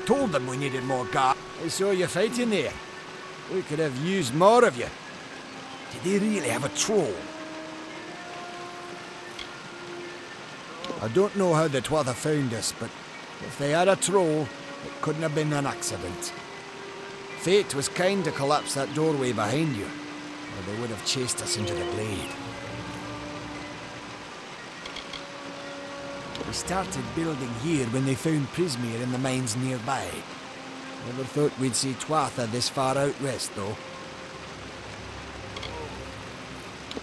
Told them we needed more guards. I saw you fighting there. We could have used more of you. Did they really have a troll? I don't know how the Twatha found us, but if they had a troll, it couldn't have been an accident. Fate was kind to collapse that doorway behind you, or they would have chased us into the glade. We started building here when they found Prismeer in the mines nearby. Never thought we'd see Twatha this far out west, though.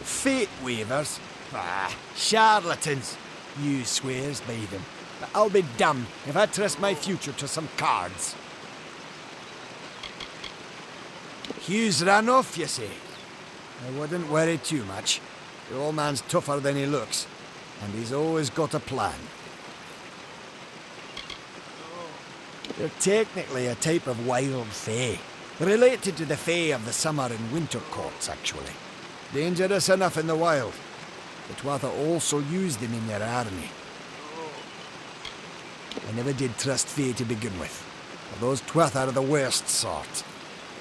Fate weavers? Ah, charlatans. You swears by them. But I'll be damned if I trust my future to some cards. Hugh's ran off, you say? I wouldn't worry too much. The old man's tougher than he looks, and he's always got a plan. They're technically a type of wild fae. Related to the fae of the summer and winter courts, actually. Dangerous enough in the wild. The Twatha also used them in their army. I never did trust fae to begin with. But those Twatha are the worst sort.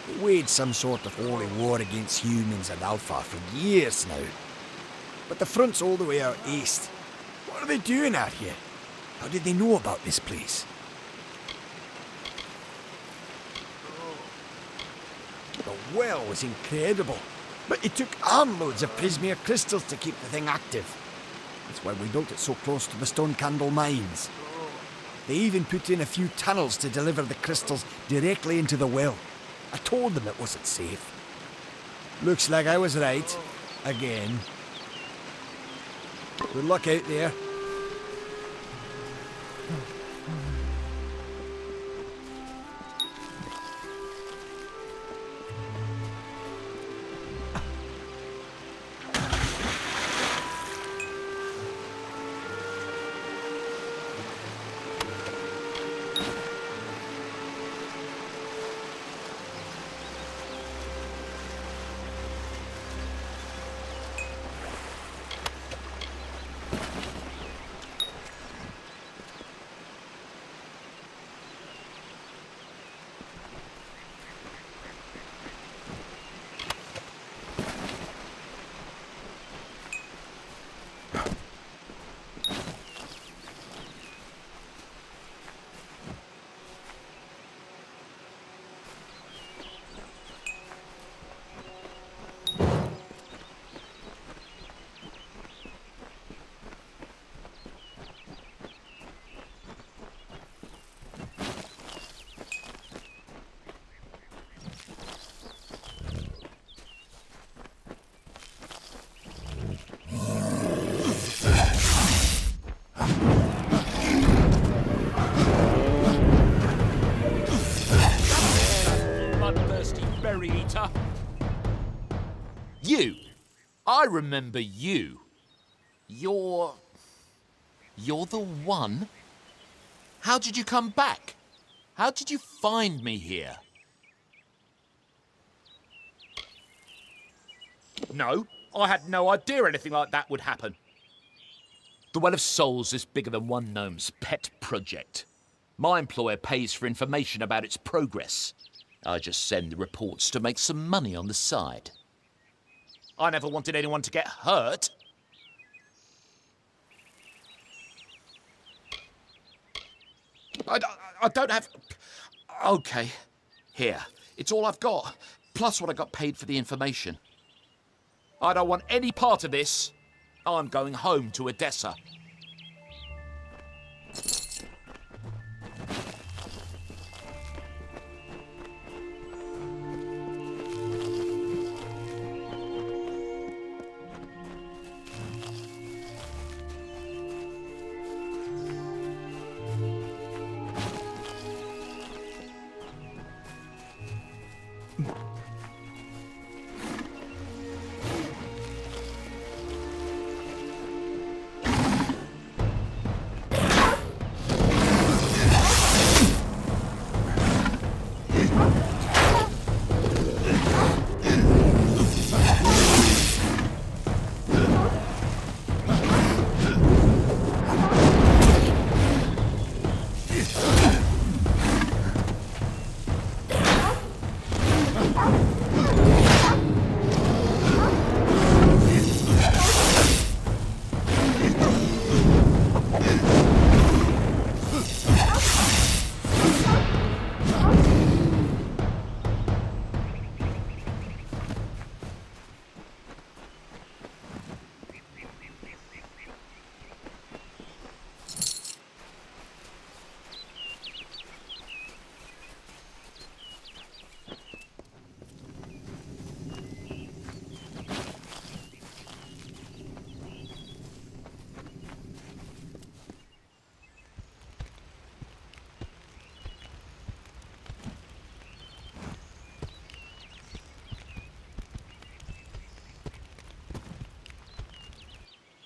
They waged some sort of holy war against humans and Alpha for years now. But the front's all the way out east. What are they doing out here? How did they know about this place? The well was incredible, but it took armloads of Prismeer crystals to keep the thing active. That's why we built it so close to the Stone Candle mines. They even put in a few tunnels to deliver the crystals directly into the well. I told them it wasn't safe. Looks like I was right. Again. Good luck out there. You! I remember you. You're the one? How did you come back? How did you find me here? No, I had no idea anything like that would happen. The Well of Souls is bigger than one gnome's pet project. My employer pays for information about its progress. I just send the reports to make some money on the side. I never wanted anyone to get hurt. I don't have... Okay, here. It's all I've got, plus what I got paid for the information. I don't want any part of this. I'm going home to Odessa.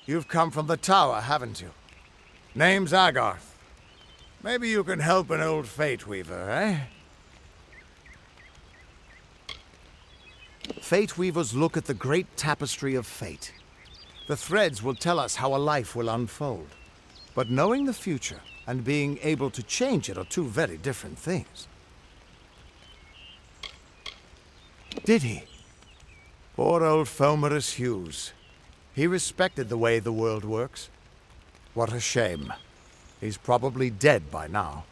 You've come from the tower, haven't you? Name's Agarth. Maybe you can help an old Fate Weaver, eh? Fate Weavers look at the great tapestry of fate. The threads will tell us how a life will unfold. But knowing the future and being able to change it are two very different things. Did he? Poor old Fomerus Hughes. He respected the way the world works. What a shame. He's probably dead by now.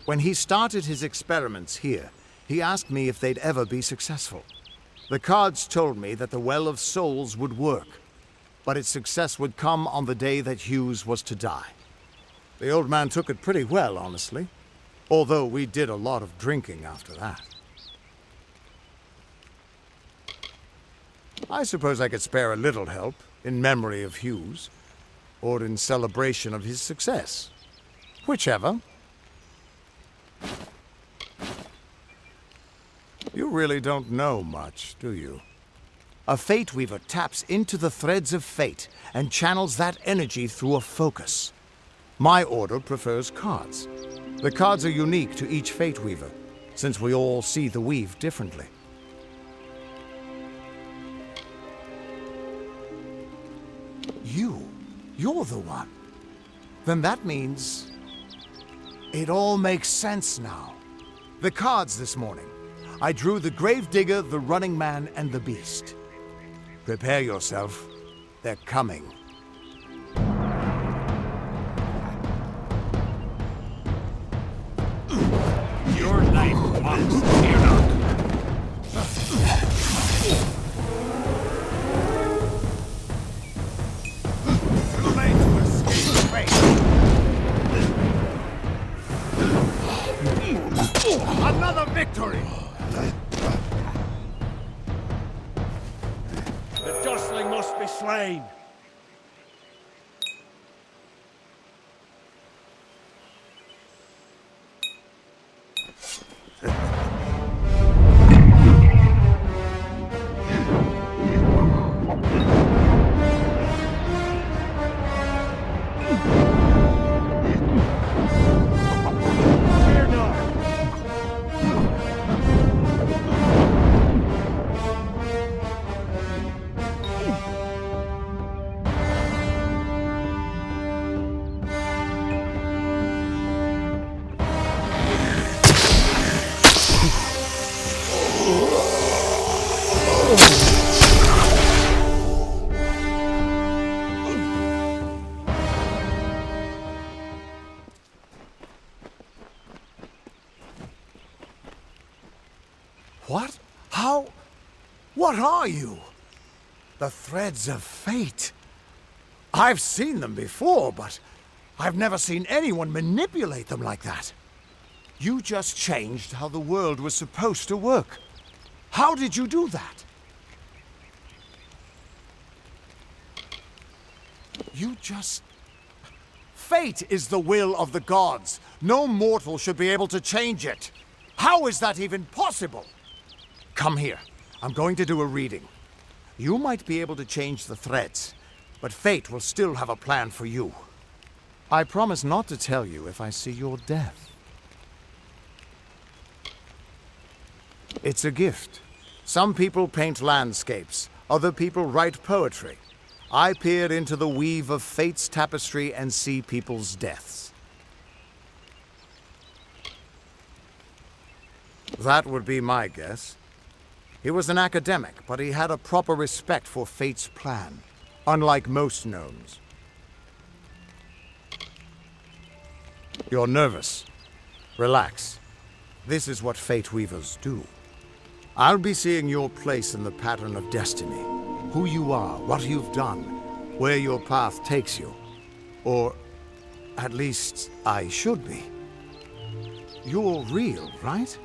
When he started his experiments here, he asked me if they'd ever be successful. The cards told me that the Well of Souls would work, but its success would come on the day that Hughes was to die. The old man took it pretty well, honestly, although we did a lot of drinking after that. I suppose I could spare a little help in memory of Hughes, or in celebration of his success. Whichever. You really don't know much, do you? A Fate Weaver taps into the threads of fate and channels that energy through a focus. My order prefers cards. The cards are unique to each Fate Weaver, since we all see the weave differently. You're the one. Then that means it all makes sense now. The cards this morning. I drew the Gravedigger, the Running Man, and the Beast. Prepare yourself. They're coming. Your knife belongs to Enoch. Too late to escape fate. Another victory! The Dustling must be slain. What? How? What are you? The threads of fate. I've seen them before, but I've never seen anyone manipulate them like that. You just changed how the world was supposed to work. How did you do that? You just... Fate is the will of the gods. No mortal should be able to change it. How is that even possible? Come here. I'm going to do a reading. You might be able to change the threads, but fate will still have a plan for you. I promise not to tell you if I see your death. It's a gift. Some people paint landscapes, other people write poetry. I peer into the weave of fate's tapestry and see people's deaths. That would be my guess. He was an academic, but he had a proper respect for fate's plan, unlike most gnomes. You're nervous. Relax. This is what Fate Weavers do. I'll be seeing your place in the pattern of destiny. Who you are, what you've done, where your path takes you. Or, at least, I should be. You're real, right?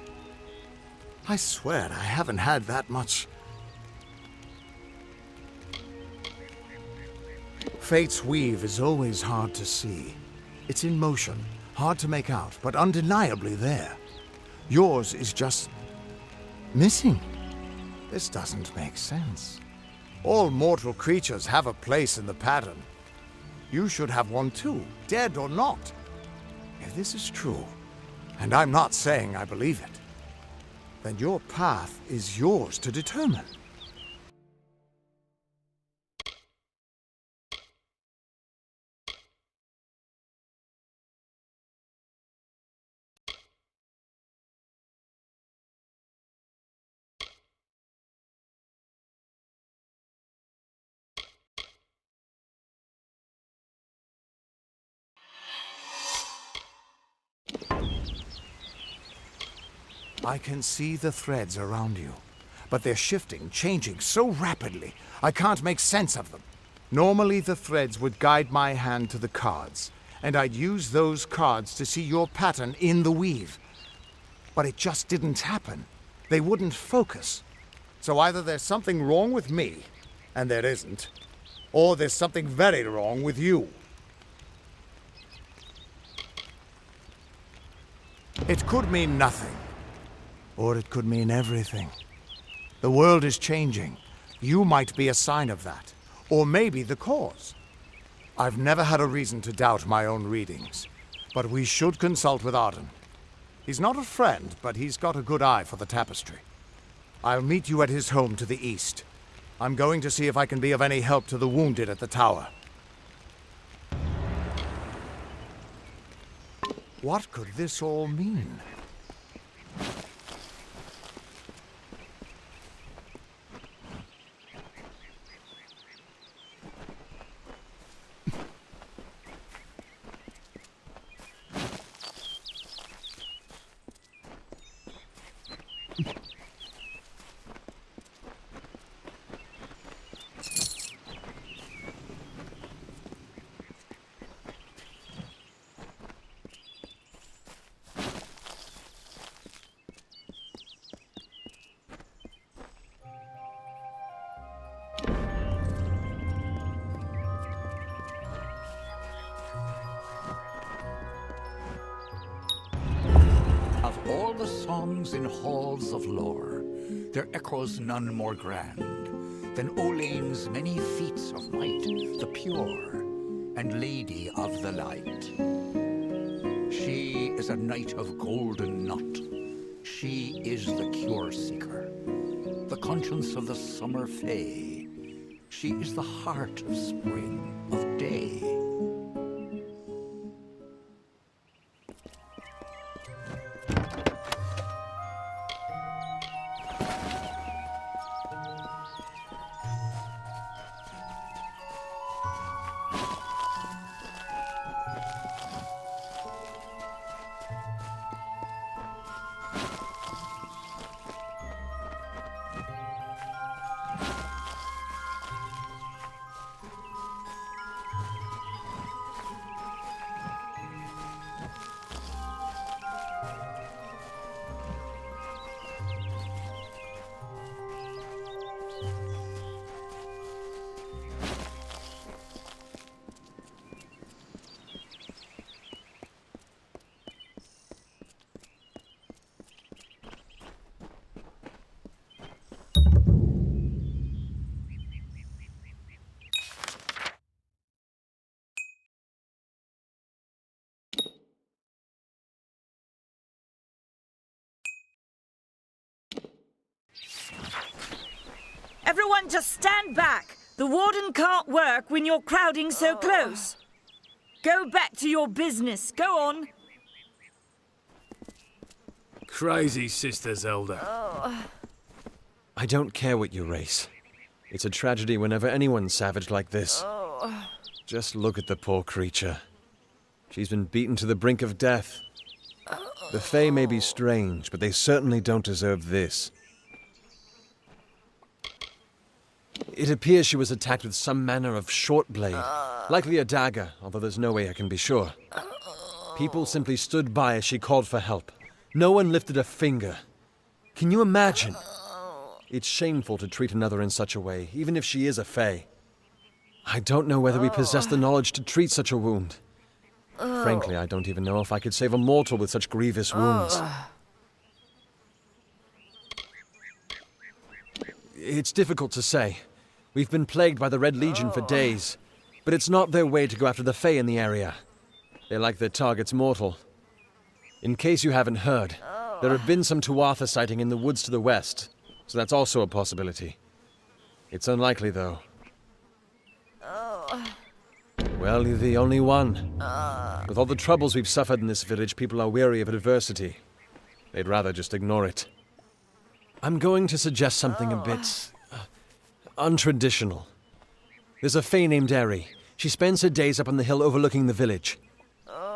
I swear I haven't had that much. Fate's weave is always hard to see. It's in motion, hard to make out, but undeniably there. Yours is just... missing. This doesn't make sense. All mortal creatures have a place in the pattern. You should have one too, dead or not. If this is true, and I'm not saying I believe it, then your path is yours to determine. I can see the threads around you, but they're shifting, changing so rapidly, I can't make sense of them. Normally the threads would guide my hand to the cards, and I'd use those cards to see your pattern in the weave. But it just didn't happen. They wouldn't focus. So either there's something wrong with me, and there isn't, or there's something very wrong with you. It could mean nothing. Or it could mean everything. The world is changing. You might be a sign of that. Or maybe the cause. I've never had a reason to doubt my own readings. But we should consult with Arden. He's not a friend, but he's got a good eye for the tapestry. I'll meet you at his home to the east. I'm going to see if I can be of any help to the wounded at the tower. What could this all mean? Of all the songs in halls of lore, there echoes none more grand than Olane's many feats of might, the pure and lady of the light. She is a knight of golden knot. She is the cure seeker, the conscience of the summer fae. She is the heart of spring, of day. Everyone just stand back. The warden can't work when you're crowding so close. Go back to your business. Go on. Crazy, Sister Zelda. I don't care what you race. It's a tragedy whenever anyone's savage like this. Just look at the poor creature. She's been beaten to the brink of death. The Fae may be strange, but they certainly don't deserve this. It appears she was attacked with some manner of short blade, likely a dagger, although there's no way I can be sure. People simply stood by as she called for help. No one lifted a finger. Can you imagine? It's shameful to treat another in such a way, even if she is a Fae. I don't know whether we possess the knowledge to treat such a wound. Frankly, I don't even know if I could save a mortal with such grievous wounds. It's difficult to say. We've been plagued by the Red Legion for days, but it's not their way to go after the Fae in the area. They like their targets mortal. In case you haven't heard, there have been some Tuatha sighting in the woods to the west, so that's also a possibility. It's unlikely, though. Well, you're the only one. With all the troubles we've suffered in this village, people are weary of adversity. They'd rather just ignore it. I'm going to suggest something a bit untraditional. There's a Fae named Eri. She spends her days up on the hill overlooking the village.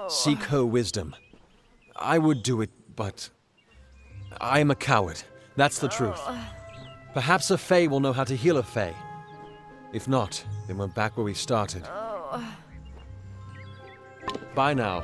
Seek her wisdom. I would do it, but I am a coward. That's the truth. Perhaps a Fae will know how to heal a Fae. If not, then we're back where we started. Bye now.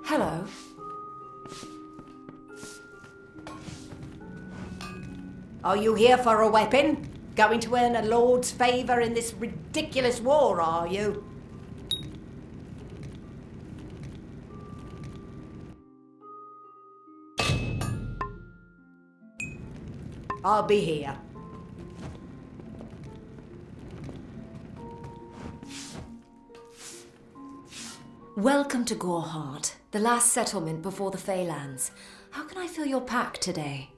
Hello. Are you here for a weapon? Going to earn a lord's favour in this ridiculous war, are you? I'll be here. Welcome to Goreheart, the last settlement before the Feylands. How can I fill your pack today?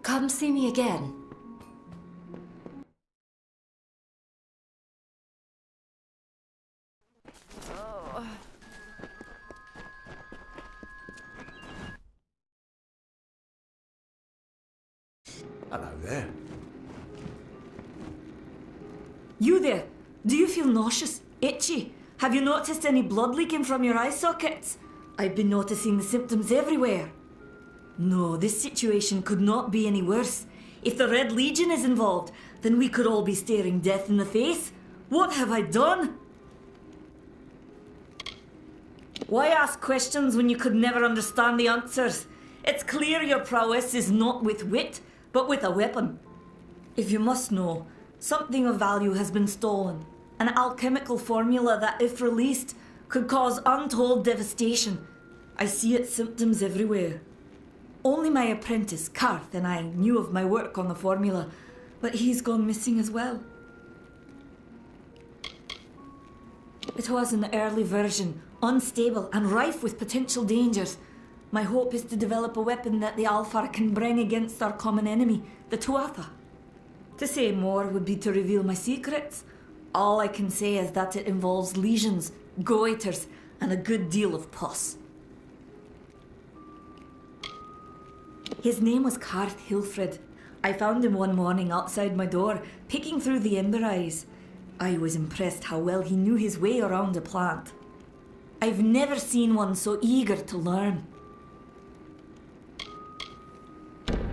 Come see me again. Hello there. You there? Do you feel nauseous? Itchy? Have you noticed any blood leaking from your eye sockets? I've been noticing the symptoms everywhere. No, this situation could not be any worse. If the Red Legion is involved, then we could all be staring death in the face. What have I done? Why ask questions when you could never understand the answers? It's clear your prowess is not with wit, but with a weapon. If you must know, something of value has been stolen. An alchemical formula that, if released, could cause untold devastation. I see its symptoms everywhere. Only my apprentice, Karth, and I knew of my work on the formula, but he's gone missing as well. It was an early version, unstable and rife with potential dangers. My hope is to develop a weapon that the Alfar can bring against our common enemy, the Tuatha. To say more would be to reveal my secrets. All I can say is that it involves lesions, goiters, and a good deal of pus. His name was Karth Hilfred. I found him one morning outside my door, picking through the ember eyes. I was impressed how well he knew his way around a plant. I've never seen one so eager to learn.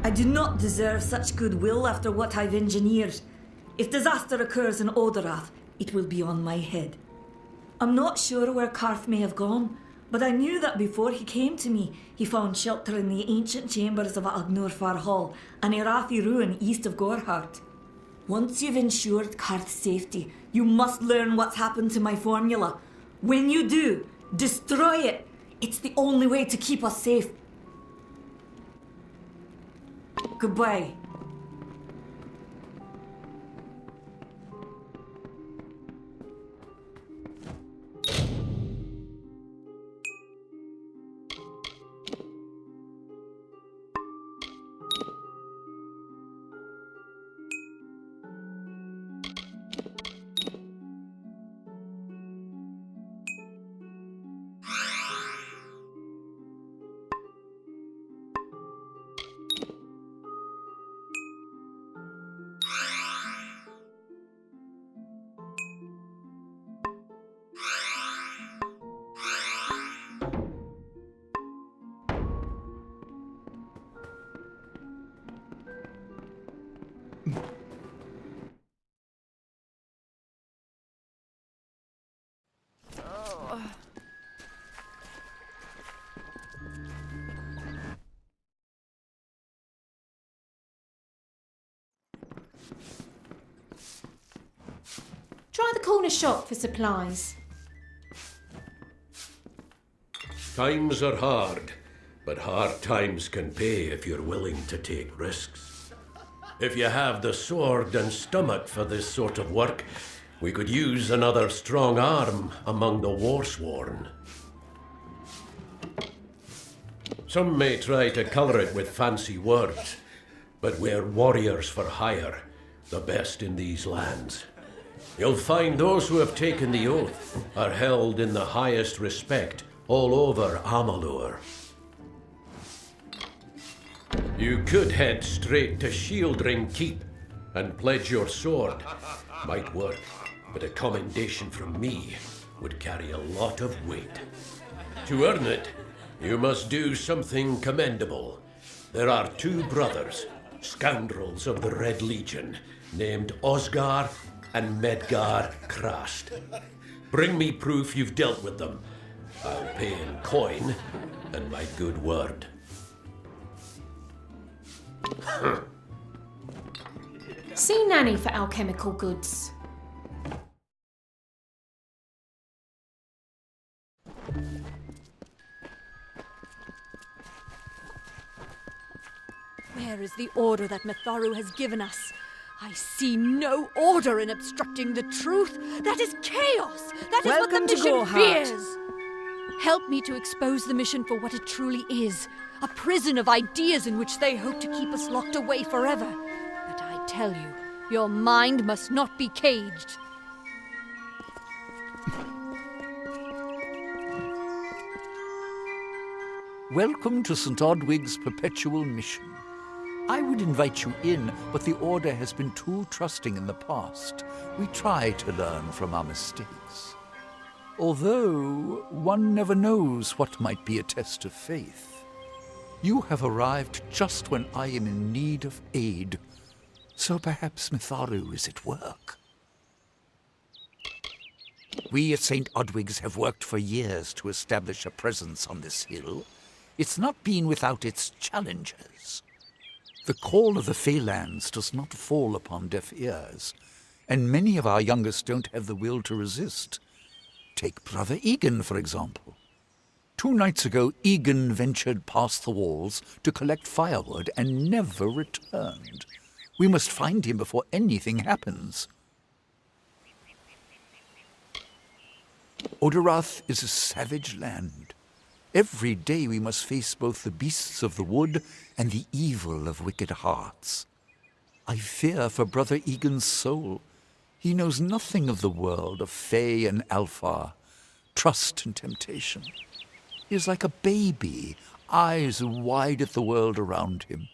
I do not deserve such goodwill after what I've engineered. If disaster occurs in Odorath, it will be on my head. I'm not sure where Karth may have gone. but I knew that before he came to me, he found shelter in the ancient chambers of Agnor Far Hall, an Irathi ruin east of Gorhart. Once you've ensured Karth's safety, you must learn what's happened to my formula. When you do, destroy it. It's the only way to keep us safe. Goodbye. Try the corner shop for supplies. Times are hard, but hard times can pay if you're willing to take risks. If you have the sword and stomach for this sort of work, we could use another strong arm among the warsworn. Some may try to colour it with fancy words, but we're warriors for hire, the best in these lands. You'll find those who have taken the oath are held in the highest respect all over Amalur. You could head straight to Shieldring Keep and pledge your sword. Might work, but a commendation from me would carry a lot of weight. To earn it, you must do something commendable. There are two brothers, scoundrels of the Red Legion, named Osgar and Medgar Krast. Bring me proof you've dealt with them. I'll pay in coin and my good word. See Nanny for alchemical goods. Where is the order that Mitharu has given us? I see no order in obstructing the truth. That is chaos. That is what the mission fears. Help me to expose the mission for what it truly is. A prison of ideas in which they hope to keep us locked away forever. But I tell you, your mind must not be caged. Welcome to St. Odwig's perpetual mission. I would invite you in, but the Order has been too trusting in the past. We try to learn from our mistakes. Although, one never knows what might be a test of faith. You have arrived just when I am in need of aid, so perhaps Mitharu is at work. We at St. Odwig's have worked for years to establish a presence on this hill. It's not been without its challenges. The call of the Feylands does not fall upon deaf ears, and many of our youngest don't have the will to resist. Take Brother Egan, for example. 2 nights ago, Egan ventured past the walls to collect firewood and never returned. We must find him before anything happens. Oderath is a savage land. Every day we must face both the beasts of the wood and the evil of wicked hearts. I fear for Brother Egan's soul. He knows nothing of the world of Fey and Alpha, trust and temptation. He is like a baby, eyes wide at the world around him.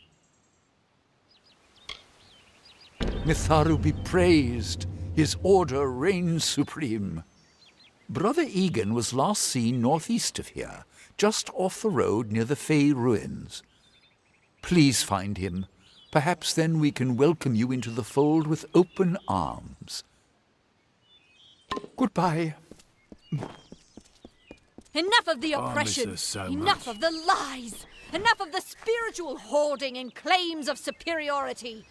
Mitharu be praised, his order reigns supreme. Brother Egan was last seen northeast of here, just off the road near the Fey ruins. Please find him. Perhaps then we can welcome you into the fold with open arms. Goodbye. Enough of the I miss oppression. her so Enough much. of the lies. Enough of the spiritual hoarding and claims of superiority.